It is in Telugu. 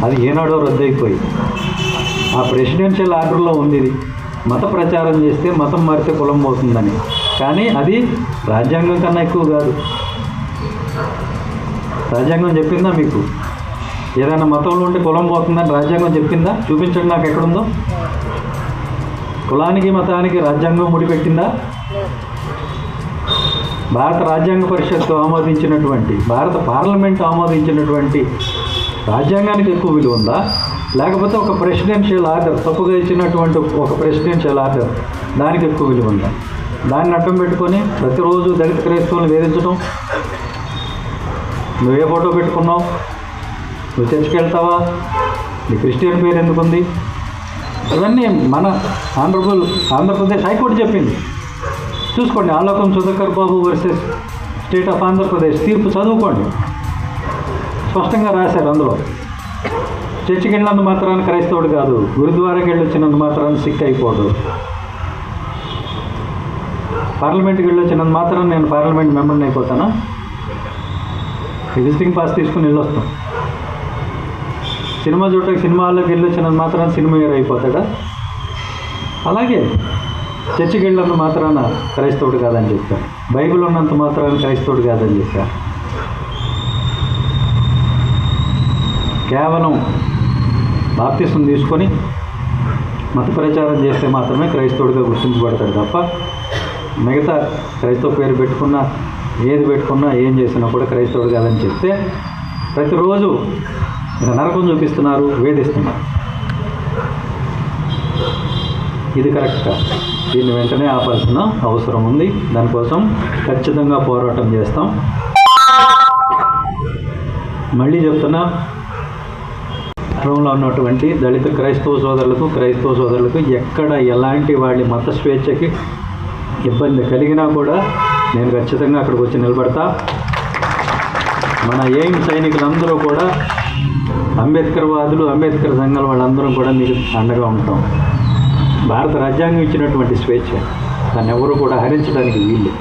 అది ఏనాడో రద్దయిపోయి ఆ ప్రెసిడెన్షియల్ ఆర్డర్లో ఉంది ఇది. మత ప్రచారం చేస్తే మతం మారితే కులం పోతుందని. కానీ అది రాజ్యాంగం కన్నా ఎక్కువ కాదు. రాజ్యాంగం చెప్పిందా మీకు? ఏదైనా మతంలో ఉంటే కులం పోతుందని రాజ్యాంగం చెప్పిందా? చూపించండి నాకు ఎక్కడుందో. కులానికి మతానికి రాజ్యాంగం ముడిపెట్టిందా? భారత రాజ్యాంగ పరిషత్తు ఆమోదించినటువంటి, భారత పార్లమెంట్ ఆమోదించినటువంటి రాజ్యాంగానికి ఎక్కువ విలువ ఉందా? లేకపోతే ఒక ప్రెసిడెన్షియల్ ఆర్డర్, తప్పుగా ఇచ్చినటువంటి ఒక ప్రెసిడెన్షియల్ ఆర్డర్, దానికి ఎక్కువ విలువ ఉందా? దాన్ని అడ్డం పెట్టుకొని ప్రతిరోజు దళిత క్రైస్తవులను వేధించడం. నువ్వే ఫోటో పెట్టుకున్నావు? నువ్వు చర్చికి వెళ్తావా? నీ క్రిస్టియన్ పేరు ఎందుకుంది? ఇవన్నీ మన ఆంధ్రప్రదేశ్ హైకోర్టు చెప్పింది. చూసుకోండి, ఆలోకం సుధాకర్ బాబు వర్సెస్ స్టేట్ ఆఫ్ ఆంధ్రప్రదేశ్ తీర్పు చదువుకోండి. స్పష్టంగా రాశారు అందులో. చర్చికి వెళ్ళినందు మాత్రాన్ని క్రైస్తవుడు కాదు, గురుద్వారాకి వెళ్ళి వచ్చినందు మాత్రాన్ని సిక్ అయిపోడు. పార్లమెంట్కి వెళ్ళి వచ్చినందు మాత్రాన్ని నేను పార్లమెంట్ మెంబర్ని అయిపోతానా? విజిటింగ్ పాస్ తీసుకుని వెళ్ళొస్తాం. సినిమా చూడటానికి సినిమా హాల్లోకి వెళ్ళి వచ్చినందు మాత్రాన్ని సినిమా హీరో అయిపోతాడా? అలాగే చర్చికి వెళ్ళినంత మాత్రాన క్రైస్తవుడు కాదని చెప్పారు. బైబిల్ ఉన్నంత మాత్రాన క్రైస్తవుడు కాదని చెప్పారు. కేవలం బాప్తిసం తీసుకొని మత ప్రచారం చేస్తే మాత్రమే క్రైస్తవుడిగా గుర్తించబడతాడు తప్ప మిగతా క్రైస్తవ పేరు పెట్టుకున్నా, ఏది పెట్టుకున్నా, ఏం చేసినా కూడా క్రైస్తవుడు కాదని చెప్తే ప్రతిరోజు నరకం చూపిస్తున్నారు, వేధిస్తున్నారు. ఇది కరెక్ట్. దీన్ని వెంటనే ఆపాల్సిన అవసరం ఉంది. దానికోసం ఖచ్చితంగా పోరాటం చేస్తాం. మళ్ళీ చెప్తున్నా, రాష్ట్రంలో ఉన్నటువంటి దళిత క్రైస్తవ సోదరులకు ఎక్కడ ఎలాంటి వాళ్ళ మత స్వేచ్ఛకి ఇబ్బంది కలిగినా కూడా నేను ఖచ్చితంగా అక్కడికి వచ్చి నిలబడతా. మన ఎయిమ్ సైనికులందరూ కూడా అంబేద్కర్ వాదులు, అంబేద్కర్ సంఘాల వాళ్ళందరం కూడా మీకు అండగా ఉంటాం. భారత రాజ్యాంగం ఇచ్చినటువంటి స్వేచ్ఛ దాన్ని ఎవరు కూడా హరించడానికి వీలు.